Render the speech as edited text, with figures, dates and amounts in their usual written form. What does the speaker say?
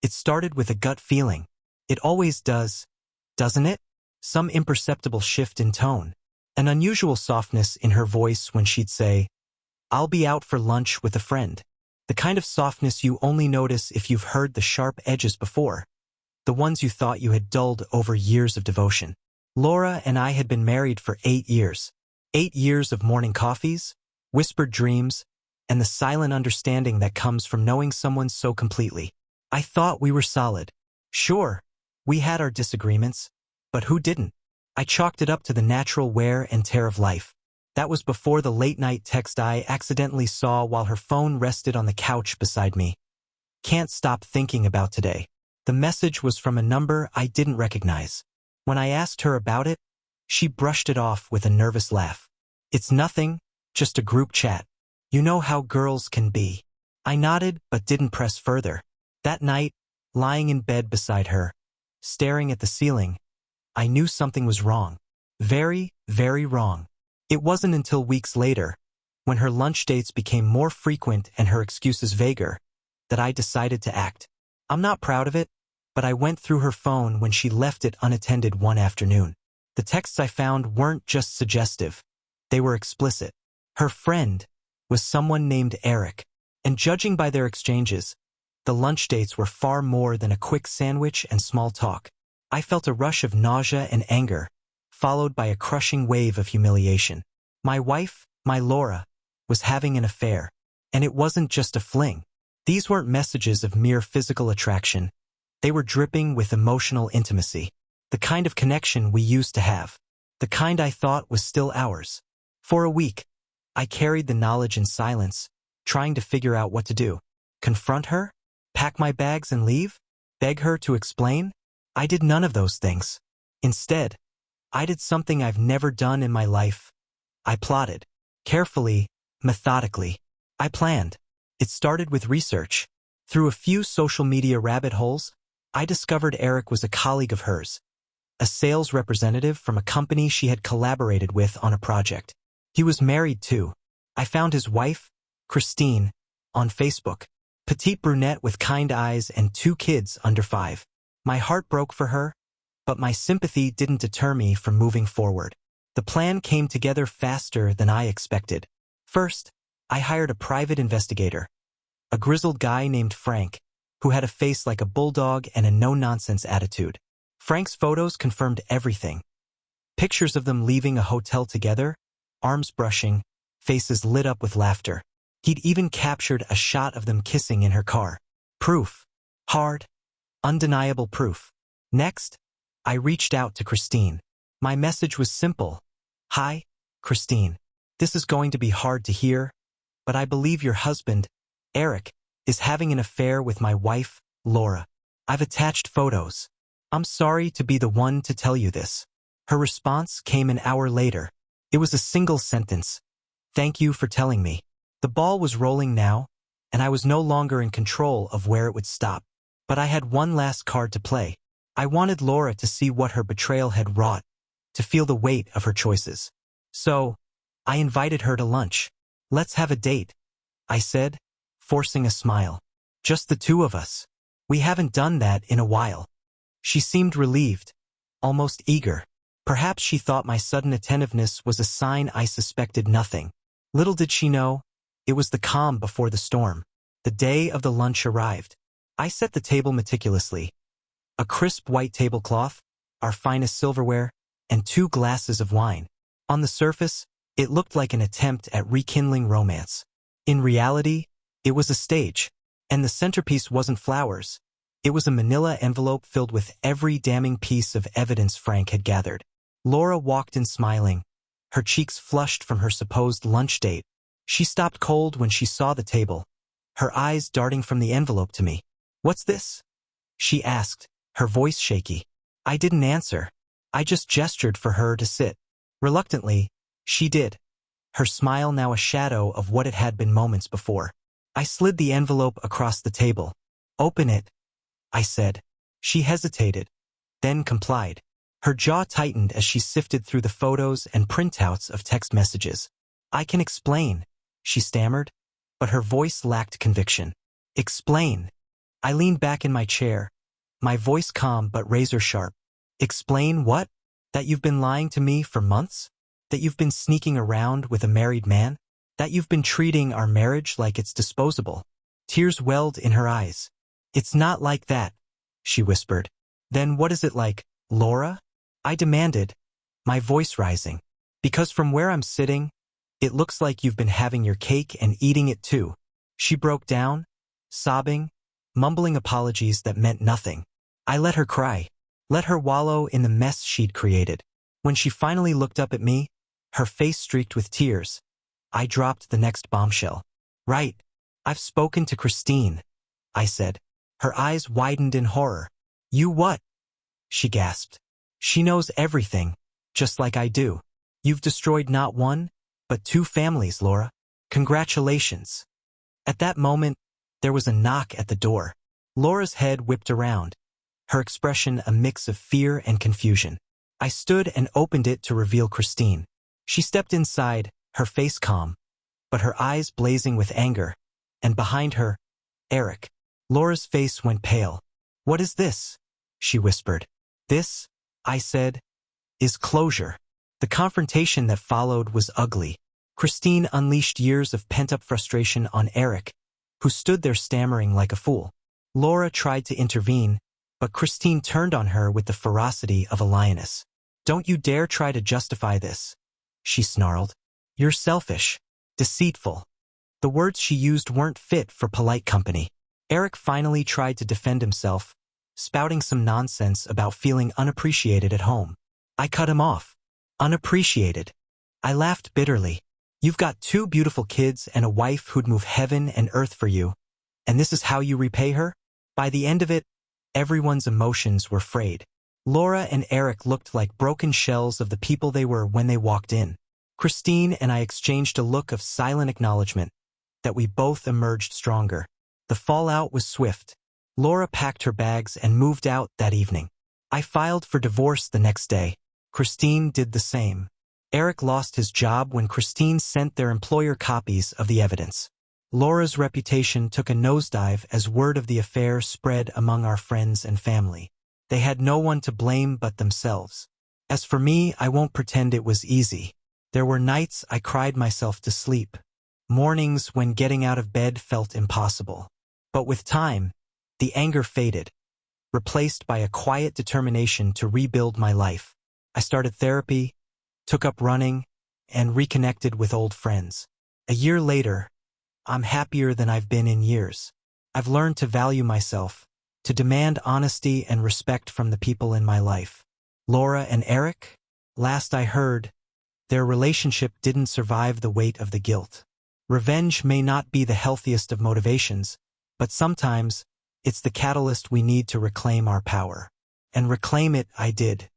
It started with a gut feeling. It always does, doesn't it? Some imperceptible shift in tone. An unusual softness in her voice when she'd say, "I'll be out for lunch with a friend." The kind of softness you only notice if you've heard the sharp edges before. The ones you thought you had dulled over years of devotion. Laura and I had been married for 8 years. 8 years of morning coffees, whispered dreams, and the silent understanding that comes from knowing someone so completely. I thought we were solid. Sure, we had our disagreements, but who didn't? I chalked it up to the natural wear and tear of life. That was before the late-night text I accidentally saw while her phone rested on the couch beside me. "Can't stop thinking about today." The message was from a number I didn't recognize. When I asked her about it, she brushed it off with a nervous laugh. "It's nothing, just a group chat. You know how girls can be." I nodded but didn't press further. That night, lying in bed beside her, staring at the ceiling, I knew something was wrong. Very, very wrong. It wasn't until weeks later, when her lunch dates became more frequent and her excuses vaguer, that I decided to act. I'm not proud of it, but I went through her phone when she left it unattended one afternoon. The texts I found weren't just suggestive. They were explicit. Her friend was someone named Eric, and judging by their exchanges, the lunch dates were far more than a quick sandwich and small talk. I felt a rush of nausea and anger, followed by a crushing wave of humiliation. My wife, my Laura, was having an affair, and it wasn't just a fling. These weren't messages of mere physical attraction. They were dripping with emotional intimacy, the kind of connection we used to have, the kind I thought was still ours. For a week, I carried the knowledge in silence, trying to figure out what to do. Confront her? Pack my bags and leave? Beg her to explain? I did none of those things. Instead, I did something I've never done in my life. I plotted. Carefully, methodically. I planned. It started with research. Through a few social media rabbit holes, I discovered Eric was a colleague of hers, a sales representative from a company she had collaborated with on a project. He was married too. I found his wife, Christine, on Facebook. Petite brunette with kind eyes and 2 kids under 5. My heart broke for her, but my sympathy didn't deter me from moving forward. The plan came together faster than I expected. First, I hired a private investigator, a grizzled guy named Frank, who had a face like a bulldog and a no-nonsense attitude. Frank's photos confirmed everything. Pictures of them leaving a hotel together, arms brushing, faces lit up with laughter. He'd even captured a shot of them kissing in her car. Proof. Hard, undeniable proof. Next, I reached out to Christine. My message was simple. "Hi, Christine. This is going to be hard to hear, but I believe your husband, Eric, is having an affair with my wife, Laura. I've attached photos. I'm sorry to be the one to tell you this." Her response came an hour later. It was a single sentence. "Thank you for telling me." The ball was rolling now, and I was no longer in control of where it would stop. But I had one last card to play. I wanted Laura to see what her betrayal had wrought, to feel the weight of her choices. So, I invited her to lunch. "Let's have a date," I said, forcing a smile. "Just the 2 of us. We haven't done that in a while." She seemed relieved, almost eager. Perhaps she thought my sudden attentiveness was a sign I suspected nothing. Little did she know, it was the calm before the storm. The day of the lunch arrived. I set the table meticulously. A crisp white tablecloth, our finest silverware, and 2 glasses of wine. On the surface, it looked like an attempt at rekindling romance. In reality, it was a stage, and the centerpiece wasn't flowers. It was a manila envelope filled with every damning piece of evidence Frank had gathered. Laura walked in smiling, her cheeks flushed from her supposed lunch date. She stopped cold when she saw the table, her eyes darting from the envelope to me. "What's this?" she asked, her voice shaky. I didn't answer. I just gestured for her to sit. Reluctantly, she did, her smile now a shadow of what it had been moments before. I slid the envelope across the table. "Open it," I said. She hesitated, then complied. Her jaw tightened as she sifted through the photos and printouts of text messages. "I can explain," she stammered, but her voice lacked conviction. "Explain." I leaned back in my chair, my voice calm but razor-sharp. Explain what? That you've been lying to me for months? That you've been sneaking around with a married man? That you've been treating our marriage like it's disposable? Tears welled in her eyes. It's not like that, she whispered. Then what is it like, Laura? I demanded, my voice rising. Because from where I'm sitting, it looks like you've been having your cake and eating it too. She broke down, sobbing, mumbling apologies that meant nothing. I let her cry, let her wallow in the mess she'd created. When she finally looked up at me, her face streaked with tears, I dropped the next bombshell. Right, I've spoken to Christine, I said. Her eyes widened in horror. You what? She gasped. She knows everything, just like I do. You've destroyed not one, but 2 families, Laura. Congratulations. At that moment, there was a knock at the door. Laura's head whipped around, her expression a mix of fear and confusion. I stood and opened it to reveal Christine. She stepped inside, her face calm, but her eyes blazing with anger, and behind her, Eric. Laura's face went pale. What is this? She whispered. This, I said, is closure. The confrontation that followed was ugly. Christine unleashed years of pent-up frustration on Eric, who stood there stammering like a fool. Laura tried to intervene, but Christine turned on her with the ferocity of a lioness. Don't you dare try to justify this, she snarled. You're selfish, deceitful. The words she used weren't fit for polite company. Eric finally tried to defend himself, spouting some nonsense about feeling unappreciated at home. I cut him off. Unappreciated. I laughed bitterly. You've got 2 beautiful kids and a wife who'd move heaven and earth for you, and this is how you repay her? By the end of it, everyone's emotions were frayed. Laura and Eric looked like broken shells of the people they were when they walked in. Christine and I exchanged a look of silent acknowledgement that we both emerged stronger. The fallout was swift. Laura packed her bags and moved out that evening. I filed for divorce the next day. Christine did the same. Eric lost his job when Christine sent their employer copies of the evidence. Laura's reputation took a nosedive as word of the affair spread among our friends and family. They had no one to blame but themselves. As for me, I won't pretend it was easy. There were nights I cried myself to sleep, mornings when getting out of bed felt impossible. But with time, the anger faded, replaced by a quiet determination to rebuild my life. I started therapy, took up running, and reconnected with old friends. A year later, I'm happier than I've been in years. I've learned to value myself, to demand honesty and respect from the people in my life. Laura and Eric, last I heard, their relationship didn't survive the weight of the guilt. Revenge may not be the healthiest of motivations, but sometimes it's the catalyst we need to reclaim our power. And reclaim it I did.